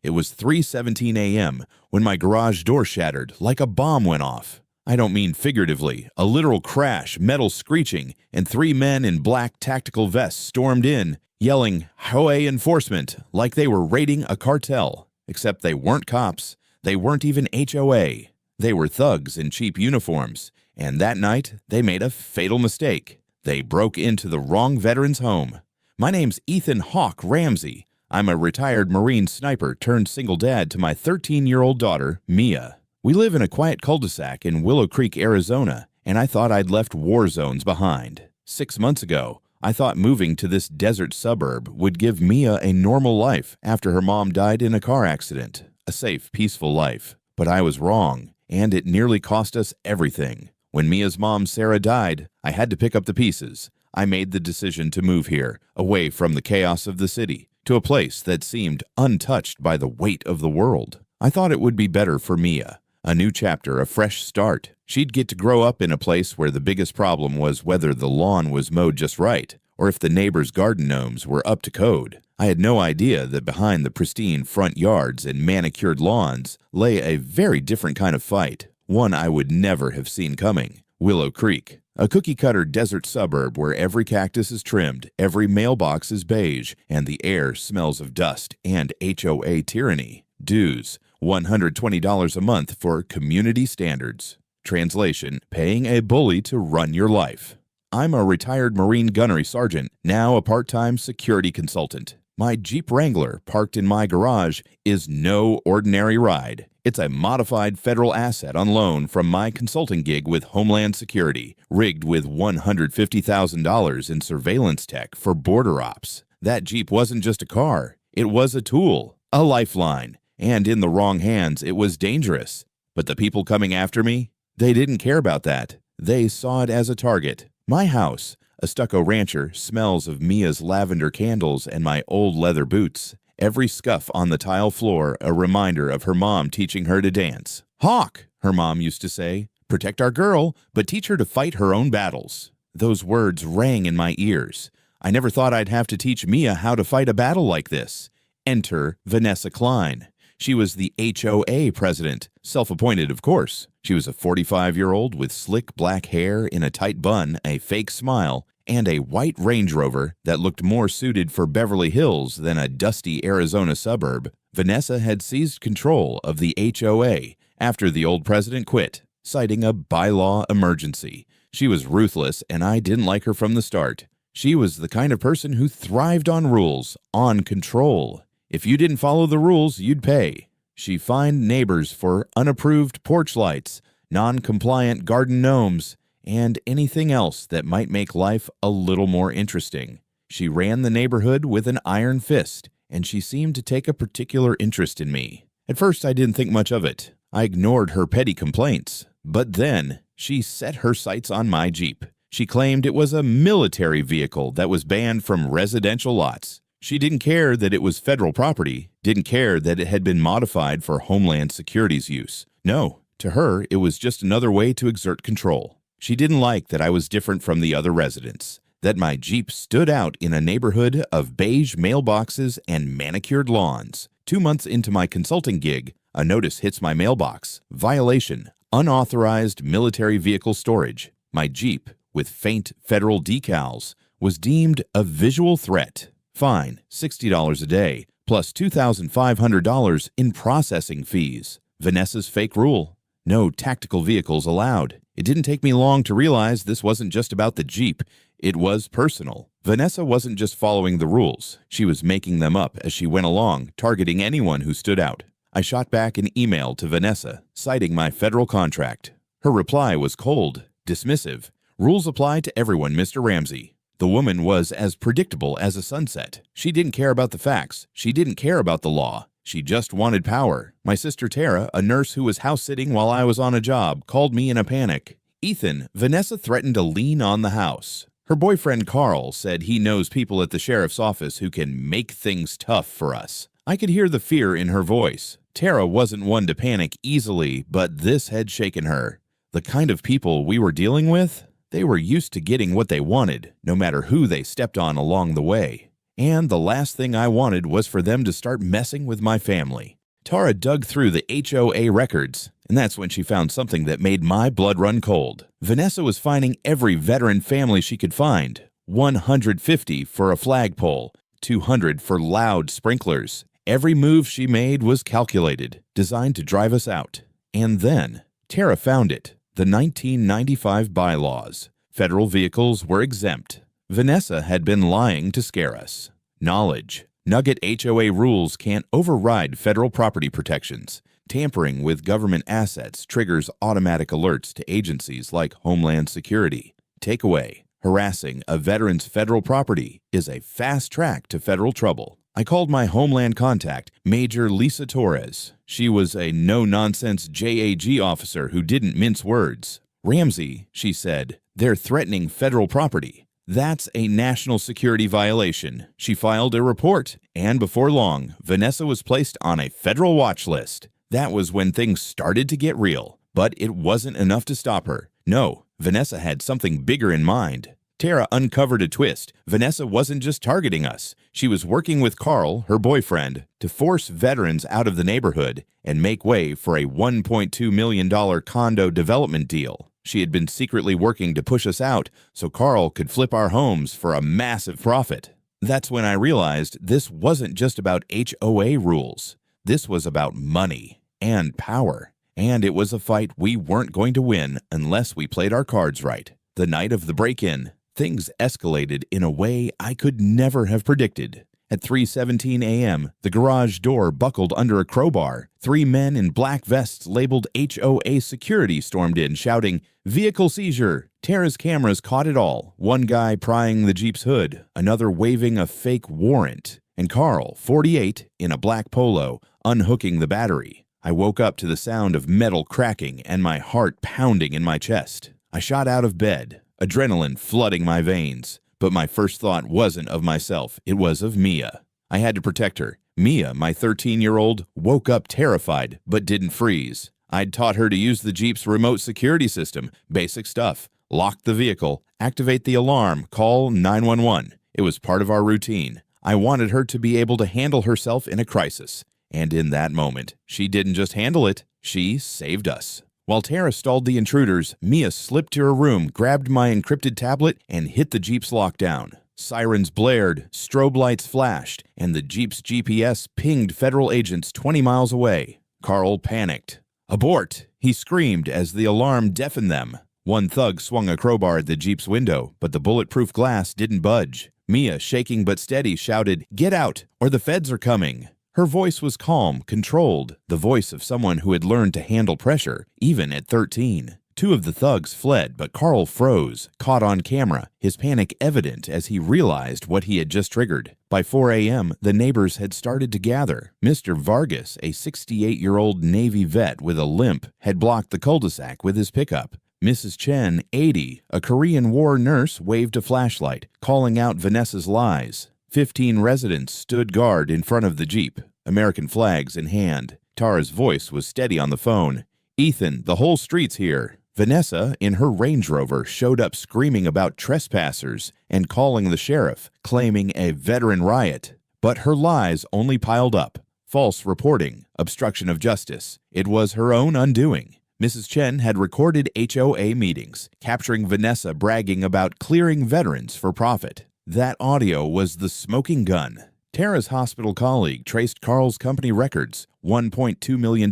It was 3:17 a.m. when my garage door shattered like a bomb went off. I don't mean figuratively, a literal crash, metal screeching, and 3 men in black tactical vests stormed in, yelling HOA enforcement like they were raiding a cartel. Except they weren't cops. They weren't even HOA. They were thugs in cheap uniforms. And that night, they made a fatal mistake. They broke into the wrong veteran's home. My name's Ethan Hawk Ramsey. I'm a retired Marine sniper turned single dad to my 13-year-old daughter, Mia. We live in a quiet cul-de-sac in Willow Creek, Arizona, and I thought I'd left war zones behind. 6 months ago, I thought moving to this desert suburb would give Mia a normal life after her mom died in a car accident. A safe, peaceful life. But I was wrong, and it nearly cost us everything. When Mia's mom, Sarah, died, I had to pick up the pieces. I made the decision to move here, away from the chaos of the city, to a place that seemed untouched by the weight of the world. I thought it would be better for Mia. A new chapter, a fresh start. She'd get to grow up in a place where the biggest problem was whether the lawn was mowed just right, or if the neighbors' garden gnomes were up to code. I had no idea that behind the pristine front yards and manicured lawns lay a very different kind of fight, one I would never have seen coming. Willow Creek, a cookie-cutter desert suburb where every cactus is trimmed, every mailbox is beige, and the air smells of dust and HOA tyranny. Dues, $120 a month for community standards. Translation, paying a bully to run your life. I'm a retired Marine gunnery sergeant, now a part-time security consultant. My Jeep Wrangler, parked in my garage, is no ordinary ride. It's a modified federal asset on loan from my consulting gig with Homeland Security, rigged with $150,000 in surveillance tech for border ops. That Jeep wasn't just a car. It was a tool, a lifeline, and in the wrong hands, it was dangerous. But the people coming after me, they didn't care about that. They saw it as a target. My house, a stucco rancher, smells of Mia's lavender candles and my old leather boots. Every scuff on the tile floor a reminder of her mom teaching her to dance. "Hawk," her mom used to say, "protect our girl, but teach her to fight her own battles." Those words rang in my ears. I never thought I'd have to teach Mia how to fight a battle like this. Enter Vanessa Klein. She was the HOA president, self-appointed, of course. She was a 45-year-old with slick black hair in a tight bun, a fake smile, and a white Range Rover that looked more suited for Beverly Hills than a dusty Arizona suburb. Vanessa had seized control of the HOA after the old president quit, citing a bylaw emergency. She was ruthless, and I didn't like her from the start. She was the kind of person who thrived on rules, on control. If you didn't follow the rules, you'd pay. She fined neighbors for unapproved porch lights, non-compliant garden gnomes, and anything else that might make life a little more interesting. She ran the neighborhood with an iron fist, and she seemed to take a particular interest in me. At first, I didn't think much of it. I ignored her petty complaints. But then, she set her sights on my Jeep. She claimed it was a military vehicle that was banned from residential lots. She didn't care that it was federal property, didn't care that it had been modified for Homeland Security's use. No, to her, it was just another way to exert control. She didn't like that I was different from the other residents, that my Jeep stood out in a neighborhood of beige mailboxes and manicured lawns. 2 months into my consulting gig, a notice hits my mailbox. Violation, unauthorized military vehicle storage. My Jeep, with faint federal decals, was deemed a visual threat. Fine, $60 a day, plus $2,500 in processing fees. Vanessa's fake rule. No tactical vehicles allowed. It didn't take me long to realize this wasn't just about the Jeep. It was personal. Vanessa wasn't just following the rules. She was making them up as she went along, targeting anyone who stood out. I shot back an email to Vanessa, citing my federal contract. Her reply was cold, dismissive. "Rules apply to everyone, Mr. Ramsey." The woman was as predictable as a sunset. She didn't care about the facts. She didn't care about the law. She just wanted power. My sister Tara, a nurse who was house-sitting while I was on a job, called me in a panic. "Ethan, Vanessa threatened to lien on the house." Her boyfriend Carl said he knows people at the sheriff's office who can make things tough for us. I could hear the fear in her voice. Tara wasn't one to panic easily, but this had shaken her. The kind of people we were dealing with? They were used to getting what they wanted, no matter who they stepped on along the way. And the last thing I wanted was for them to start messing with my family. Tara dug through the HOA records, and that's when she found something that made my blood run cold. Vanessa was finding every veteran family she could find. 150 for a flagpole, 200 for loud sprinklers. Every move she made was calculated, designed to drive us out. And then, Tara found it. The 1995 bylaws. Federal vehicles were exempt. Vanessa had been lying to scare us. Knowledge. Nugget HOA rules can't override federal property protections. Tampering with government assets triggers automatic alerts to agencies like Homeland Security. Takeaway. Harassing a veteran's federal property is a fast track to federal trouble. I called my Homeland contact, Major Lisa Torres. She was a no-nonsense JAG officer who didn't mince words. Ramsey, she said, they're threatening federal property. That's a national security violation. She filed a report, and before long, Vanessa was placed on a federal watch list. That was when things started to get real, but it wasn't enough to stop her. No, Vanessa had something bigger in mind. Tara uncovered a twist. Vanessa wasn't just targeting us. She was working with Carl, her boyfriend, to force veterans out of the neighborhood and make way for a $1.2 million condo development deal. She had been secretly working to push us out so Carl could flip our homes for a massive profit. That's when I realized this wasn't just about HOA rules. This was about money and power. And it was a fight we weren't going to win unless we played our cards right. The night of the break-in, things escalated in a way I could never have predicted. At 3:17 a.m., the garage door buckled under a crowbar. 3 men in black vests labeled HOA security stormed in, shouting, "Vehicle seizure!" Tara's cameras caught it all. One guy prying the Jeep's hood, another waving a fake warrant, and Carl, 48, in a black polo, unhooking the battery. I woke up to the sound of metal cracking and my heart pounding in my chest. I shot out of bed, adrenaline flooding my veins. But my first thought wasn't of myself, it was of Mia. I had to protect her. Mia, my 13-year-old, woke up terrified, but didn't freeze. I'd taught her to use the Jeep's remote security system, basic stuff. Lock the vehicle, activate the alarm, call 911. It was part of our routine. I wanted her to be able to handle herself in a crisis. And in that moment, she didn't just handle it, she saved us. While Tara stalled the intruders, Mia slipped to her room, grabbed my encrypted tablet, and hit the Jeep's lockdown. Sirens blared, strobe lights flashed, and the Jeep's GPS pinged federal agents 20 miles away. Carl panicked. "Abort!" he screamed as the alarm deafened them. One thug swung a crowbar at the Jeep's window, but the bulletproof glass didn't budge. Mia, shaking but steady, shouted, "Get out, or the feds are coming!" Her voice was calm, controlled, the voice of someone who had learned to handle pressure, even at 13. 2 of the thugs fled, but Carl froze, caught on camera, his panic evident as he realized what he had just triggered. By 4 a.m., the neighbors had started to gather. Mr. Vargas, a 68-year-old Navy vet with a limp, had blocked the cul-de-sac with his pickup. Mrs. Chen, 80, a Korean War nurse, waved a flashlight, calling out Vanessa's lies. 15 residents stood guard in front of the Jeep, American flags in hand. Tara's voice was steady on the phone. "Ethan, the whole street's here." Vanessa, in her Range Rover, showed up screaming about trespassers and calling the sheriff, claiming a veteran riot. But her lies only piled up. False reporting, obstruction of justice. It was her own undoing. Mrs. Chen had recorded HOA meetings, capturing Vanessa bragging about clearing veterans for profit. That audio was the smoking gun. Tara's hospital colleague traced Carl's company records, $1.2 million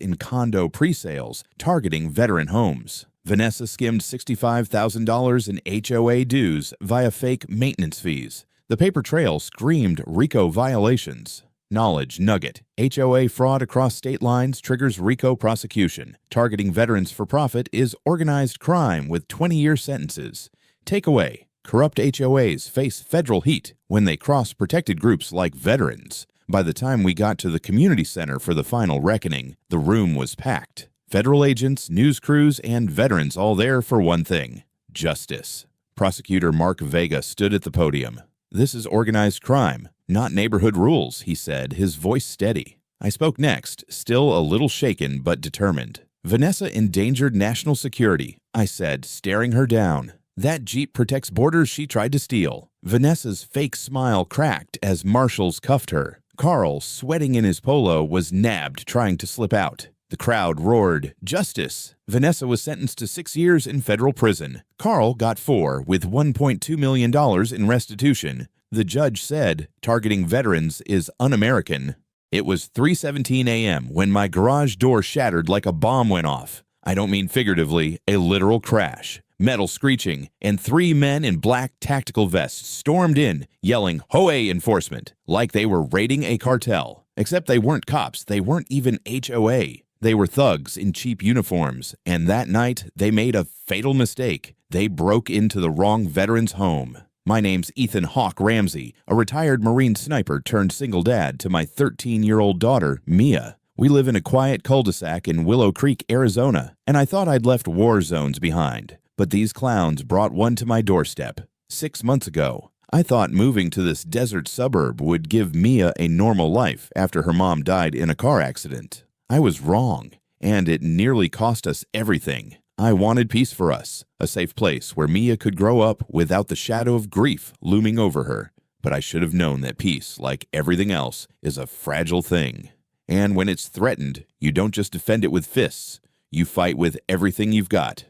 in condo pre-sales targeting veteran homes. Vanessa skimmed $65,000 in HOA dues via fake maintenance fees. The paper trail screamed RICO violations. Knowledge nugget. HOA fraud across state lines triggers RICO prosecution. Targeting veterans for profit is organized crime with 20-year sentences. Takeaway. Corrupt HOAs face federal heat when they cross protected groups like veterans. By the time we got to the community center for the final reckoning, the room was packed. Federal agents, news crews, and veterans all there for one thing: justice. Prosecutor Mark Vega stood at the podium. "This is organized crime, not neighborhood rules," he said, his voice steady. I spoke next, still a little shaken but determined. "Vanessa endangered national security," I said, staring her down. That Jeep protects borders she tried to steal. Vanessa's fake smile cracked as marshals cuffed her. Carl, sweating in his polo, was nabbed trying to slip out. The crowd roared, "Justice!" Vanessa was sentenced to 6 years in federal prison. Carl got 4, with $1.2 million in restitution. The judge said, "Targeting veterans is un-American." It was 3:17 a.m. when my garage door shattered like a bomb went off. I don't mean figuratively, a literal crash. Metal screeching, and 3 men in black tactical vests stormed in, yelling HOA enforcement, like they were raiding a cartel. Except they weren't cops, they weren't even HOA. They were thugs in cheap uniforms, and that night they made a fatal mistake. They broke into the wrong veteran's home. My name's Ethan Hawk Ramsey, a retired Marine sniper turned single dad to my 13-year-old daughter, Mia. We live in a quiet cul-de-sac in Willow Creek, Arizona, and I thought I'd left war zones behind. But these clowns brought one to my doorstep. 6 months ago, I thought moving to this desert suburb would give Mia a normal life after her mom died in a car accident. I was wrong, and it nearly cost us everything. I wanted peace for us, a safe place where Mia could grow up without the shadow of grief looming over her. But I should have known that peace, like everything else, is a fragile thing. And when it's threatened, you don't just defend it with fists. You fight with everything you've got.